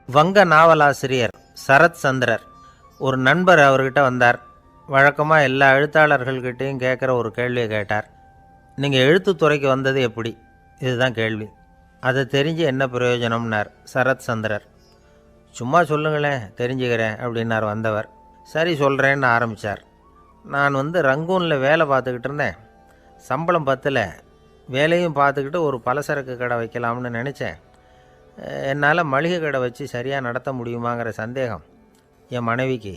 வங்க நாவலாசிரியர் சரத் சந்திரர் ஒரு நண்பர் அவர்கிட்ட வந்தார். வழக்கமாக எல்லா எழுத்தாளர்கள்கிட்டையும் கேட்குற ஒரு கேள்வியை கேட்டார். நீங்கள் எழுத்துத்துறைக்கு வந்தது எப்படி? இதுதான் கேள்வி. அதை தெரிஞ்சு என்ன பிரயோஜனம்னார் சரத் சந்திரர். சும்மா சொல்லுங்களேன், தெரிஞ்சுக்கிறேன் அப்படின்னார் வந்தவர். சரி சொல்கிறேன்னு ஆரம்பித்தார். நான் ரங்கூனில் வேலை பார்த்துக்கிட்டு இருந்தேன். சம்பளம் பத்தல. வேலையும் பார்த்துக்கிட்டு ஒரு பலசரக்கு கடை வைக்கலாம்னு நினச்சேன். என்னால் மளிகை கடை வச்சு சரியாக நடத்த முடியுமாங்கிற சந்தேகம் என் மனைவிக்கு.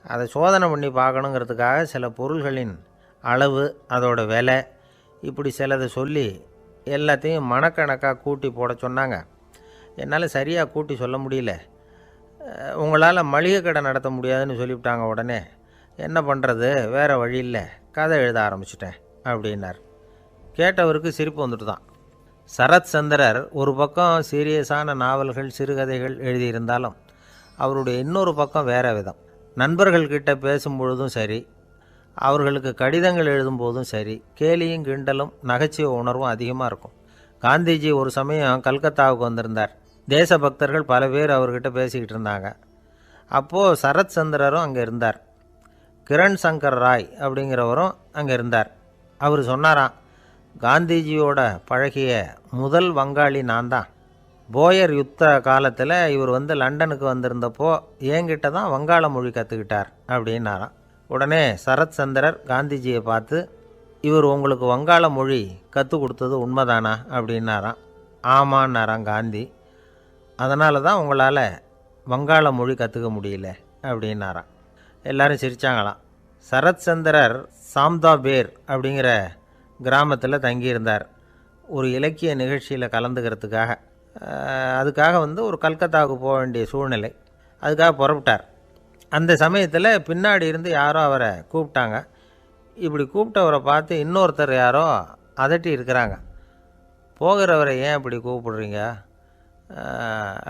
அதை சோதனை பண்ணி பார்க்கணுங்கிறதுக்காக சில பொருள்களின் அளவு, அதோட விலை, இப்படி சிலதை சொல்லி எல்லாத்தையும் மனக்கணக்காக கூட்டி போட சொன்னாங்க. என்னால் சரியாக கூட்டி சொல்ல முடியல. உங்களால் மளிகை கடை நடத்த முடியாதுன்னு சொல்லிவிட்டாங்க. உடனே என்ன பண்ணுறது, வேறு வழி இல்லை, கதை எழுத ஆரம்பிச்சிட்டேன் அப்படின்னார். கேட்டவருக்கு சிரிப்பு வந்துட்டு தான். சரத் சந்திரர் ஒரு பக்கம் சீரியஸான நாவல்கள், சிறுகதைகள் எழுதியிருந்தாலும் அவருடைய இன்னொரு பக்கம் வேறு விதம். நண்பர்கள்கிட்ட பேசும்பொழுதும் சரி, அவர்களுக்கு கடிதங்கள் எழுதும்போதும் சரி, கேலியும் கிண்டலும் நகைச்சுவை உணர்வும் அதிகமாக இருக்கும். காந்திஜி ஒரு சமயம் கல்கத்தாவுக்கு வந்திருந்தார். தேசபக்தர்கள் பல பேர் அவர்கிட்ட பேசிக்கிட்டு இருந்தாங்க. அப்போது சரத் சந்திரரும் அங்கே இருந்தார். கிரண் சங்கர் ராய் அப்படிங்கிறவரும் அங்கே இருந்தார். அவர் சொன்னாராம், காந்திஜியோட பழகிய முதல் வங்காளி நான் தான். போயர் யுத்த காலத்தில் இவர் லண்டனுக்கு வந்திருந்தப்போ என்கிட்ட தான் வங்காள மொழி கற்றுக்கிட்டார் அப்படின்னாராம். உடனே சரத் சந்திரர் காந்திஜியை பார்த்து, இவர் உங்களுக்கு வங்காள மொழி கற்றுக் கொடுத்தது உண்மைதானா அப்படின்னாராம். ஆமான்னாராம் காந்தி. அதனால தான் உங்களால் வங்காள மொழி கற்றுக்க முடியல அப்படின்னாராம். எல்லாரும் சிரித்தாங்களாம். சரத் சந்திரர் சாம்தாபேர் அப்படிங்கிற கிராமத்தில் தங்கியிருந்தார். ஒரு இலக்கிய நிகழ்ச்சியில் கலந்துக்கிறதுக்காக. அதுக்காக ஒரு கல்கத்தாவுக்கு போக வேண்டிய சூழ்நிலை. அதுக்காக புறப்பட்டார். அந்த சமயத்தில் பின்னாடி இருந்து யாரோ அவரை கூப்பிட்டாங்க. இப்படி கூப்பிட்டவரை பார்த்து இன்னொருத்தர் யாரோ அதட்டி இருக்கிறாங்க. போகிறவரை ஏன் இப்படி கூப்பிடுறீங்க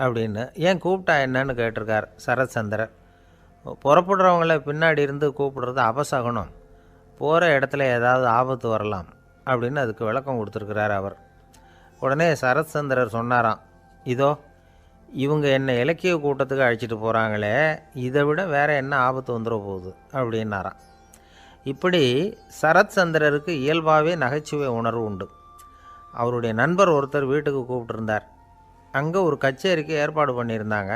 அப்படின்னு. ஏன் கூப்பிட்டா என்னன்னு கேட்டிருக்கார் சரத் சந்திரர். புறப்படுறவங்கள பின்னாடி இருந்து கூப்பிடுறது அபசகுனம், போகிற இடத்துல ஏதாவது ஆபத்து வரலாம் அப்படின்னு அதுக்கு விளக்கம் கொடுத்துருக்கிறார் அவர். உடனே சரத் சந்திரர் சொன்னாராம், இதோ இவங்க என்னை இலக்கிய கூட்டத்துக்கு அழைச்சிட்டு போகிறாங்களே, இதை விட வேறு என்ன ஆபத்து வந்துட போகுது அப்படின்னாராம். இப்படி சரத் சந்திரருக்கு இயல்பாகவே நகைச்சுவை உணர்வு உண்டு. அவருடைய நண்பர் ஒருத்தர் வீட்டுக்கு கூப்பிட்டுருந்தார். அங்கே ஒரு கச்சேரிக்கு ஏற்பாடு பண்ணியிருந்தாங்க.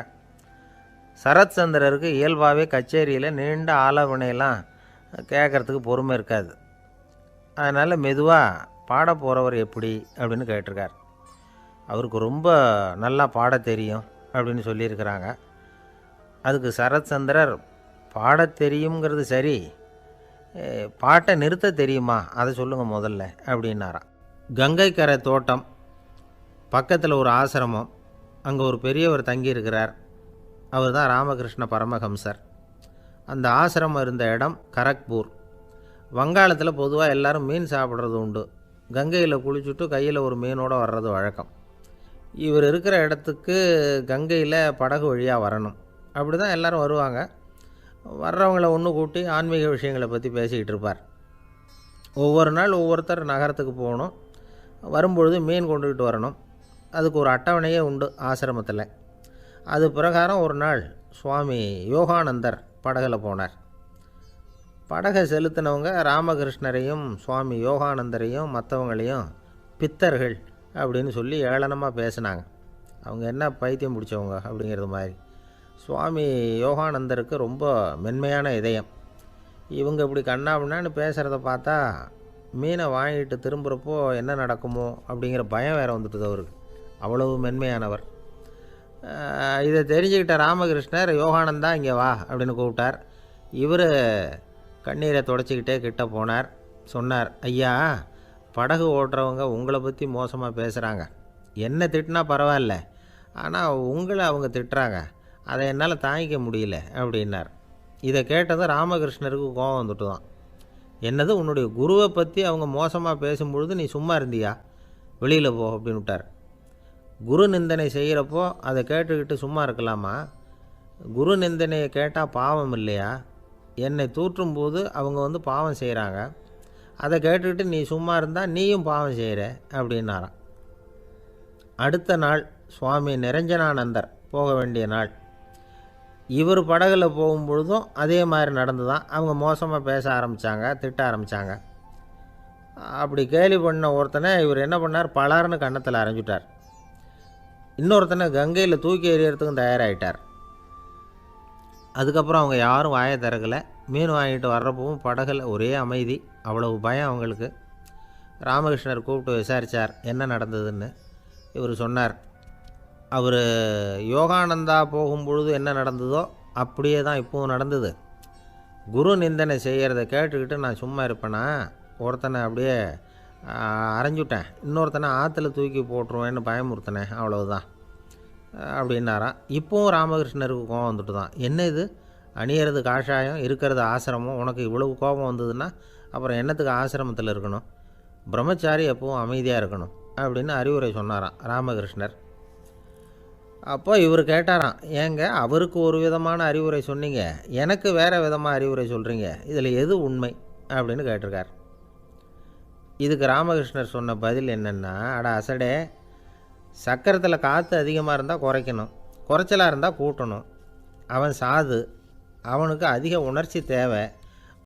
சரத் சந்திரருக்கு இயல்பாகவே கச்சேரியில் நீண்ட ஆலோசனையெல்லாம் கேட்குறதுக்கு பொறுமை இருக்காது. அதனால் மெதுவாக பாட போகிறவர் எப்படி அப்படின்னு கேட்டிருக்கார். அவருக்கு ரொம்ப நல்லா பாட தெரியும் அப்படின்னு சொல்லியிருக்கிறாங்க. அதுக்கு சரத் சந்திரர், பாட தெரியுங்கிறது சரி, பாட்டை நிறுத்த தெரியுமா அதை சொல்லுங்கள் முதல்ல அப்படின்னாராம். கங்கை கரை தோட்டம் பக்கத்தில் ஒரு ஆசிரமம். அங்கே ஒரு பெரியவர் தங்கியிருக்கிறார். அவர் தான் ராமகிருஷ்ண பரமஹம்சர். அந்த ஆசிரமம் இருந்த இடம் கரக்பூர். வங்காளத்தில் பொதுவாக எல்லோரும் மீன் சாப்பிட்றது உண்டு. கங்கையில் குளிச்சுட்டு கையில் ஒரு மீனோடு வர்றது வழக்கம். இவர் இருக்கிற இடத்துக்கு கங்கையில் படகு வழியாக வரணும். அப்படி தான் எல்லோரும் வருவாங்க. வர்றவங்கள ஒன்று கூட்டி ஆன்மீக விஷயங்களை பற்றி பேசிக்கிட்டு இருப்பார். ஒவ்வொரு நாள் ஒவ்வொருத்தர் நகரத்துக்கு போகணும். வரும்பொழுது மீன் கொண்டுக்கிட்டு வரணும். அதுக்கு ஒரு அட்டவணையே உண்டு ஆசிரமத்தில். அது பிரகாரம் ஒரு நாள் சுவாமி யோகானந்தர் படகில் போனார். படகை செலுத்தினவங்க ராமகிருஷ்ணரையும் சுவாமி யோகானந்தரையும் மற்றவங்களையும் பித்தர்கள் அப்படின்னு சொல்லி ஏளனமாக பேசினாங்க. அவங்க என்ன பைத்தியம் பிடிச்சவங்க அப்படிங்கிறது மாதிரி. சுவாமி யோகானந்தருக்கு ரொம்ப மென்மையான இதயம். இவங்க இப்படி கண்ணாபின்னான்னு பேசுகிறத பார்த்தா மீனை வாங்கிட்டு திரும்புகிறப்போ என்ன நடக்குமோ அப்படிங்கிற பயம் வேறு வந்துட்டுது அவருக்கு. அவ்வளவு மென்மையானவர். இதை தெரிஞ்சுக்கிட்ட ராமகிருஷ்ணர், யோகானந்தா இங்கே வா அப்படின்னு கூப்பிட்டார். இவர் கண்ணீரை தொடச்சிக்கிட்டே கிட்ட போனார். சொன்னார், ஐயா, படகு ஓட்டுறவங்க உங்களை பற்றி மோசமாக பேசுகிறாங்க. என்ன திட்டினா பரவாயில்ல, ஆனால் உங்களை அவங்க திட்டுறாங்க. அதை என்னால் தாங்கிக்க முடியல அப்படின்னார். இதை கேட்டதும் ராமகிருஷ்ணருக்கு கோபம் வந்துட்டு தான். என்னது, உன்னுடைய குருவை பற்றி அவங்க மோசமாக பேசும்பொழுது நீ சும்மா இருந்தியா? வெளியில் போ அப்படின்னு விட்டார். குரு நிந்தனை செய்கிறப்போ அதை கேட்டுக்கிட்டு சும்மா இருக்கலாமா? குரு நிந்தனையை கேட்டால் பாவம் இல்லையா? என்னை தூற்றும்போது அவங்க பாவம் செய்கிறாங்க. அதை கேட்டுக்கிட்டு நீ சும்மா இருந்தால் நீயும் பாவம் செய்கிற அப்படின்னாராம். அடுத்த நாள் சுவாமி நிரஞ்சனானந்தர் போக வேண்டிய நாள். இவர் படகுல போகும்பொழுதும் அதே மாதிரி நடந்து தான். அவங்க மோசமாக பேச ஆரம்பித்தாங்க, திட்ட ஆரம்பித்தாங்க. அப்படி கேலி பண்ண ஒருத்தனை இவர் என்ன பண்ணார், பலார்னு கன்னத்தில் அரைஞ்சிட்டார். இன்னொருத்தனை கங்கையில் தூக்கி எறியறதுக்கும் தயாராகிட்டார். அதுக்கப்புறம் அவங்க யாரும் வாயை திறக்கலை. மீன் வாங்கிட்டு வர்றப்பவும் படகுல ஒரே அமைதி. அவ்வளவு பயம் அவங்களுக்கு. ராமகிருஷ்ணர் கூப்பிட்டு விசாரித்தார் என்ன நடந்ததுன்னு. இவர் சொன்னார், அவர் யோகானந்தா போகும்பொழுது என்ன நடந்ததோ அப்படியே தான் இப்போவும் நடந்தது. குரு நிந்தனை செய்கிறத கேட்டுக்கிட்டு நான் சும்மா இருப்பேனா, ஒருத்தனை அப்படியே அரைஞ்சுட்டேன், இன்னொருத்தனை ஆற்றுல தூக்கி போட்டுருவேன்னு பயமுறுத்தினேன், அவ்வளவுதான் அப்படின்னாராம். இப்போவும் ராமகிருஷ்ணருக்கு கோபம் வந்துட்டு தான். என்ன இது, அணியறது காஷாயம், இருக்கிறது ஆசிரமம், உனக்கு இவ்வளவு கோபம் வந்ததுன்னா அப்புறம் என்னத்துக்கு ஆசிரமத்தில் இருக்கணும், பிரம்மச்சாரி எப்பவும் அமைதியாக இருக்கணும் அப்படின்னு அறிவுரை சொன்னாராம் ராமகிருஷ்ணர். அப்போ இவர் கேட்டாராம், ஏங்க அவருக்கு ஒரு விதமான அறிவுரை சொன்னீங்க, எனக்கு வேறு விதமாக அறிவுரை சொல்கிறீங்க, இதில் எது உண்மை அப்படின்னு கேட்டிருக்கார். இதுக்கு ராமகிருஷ்ணர் சொன்ன பதில் என்னென்னா, அட அசடே, சக்கரத்தில் காற்று அதிகமாக இருந்தால் குறைக்கணும், குறைச்சலாக இருந்தால் கூட்டணும். அவன் சாது, அவனுக்கு அதிக உணர்ச்சி தேவை,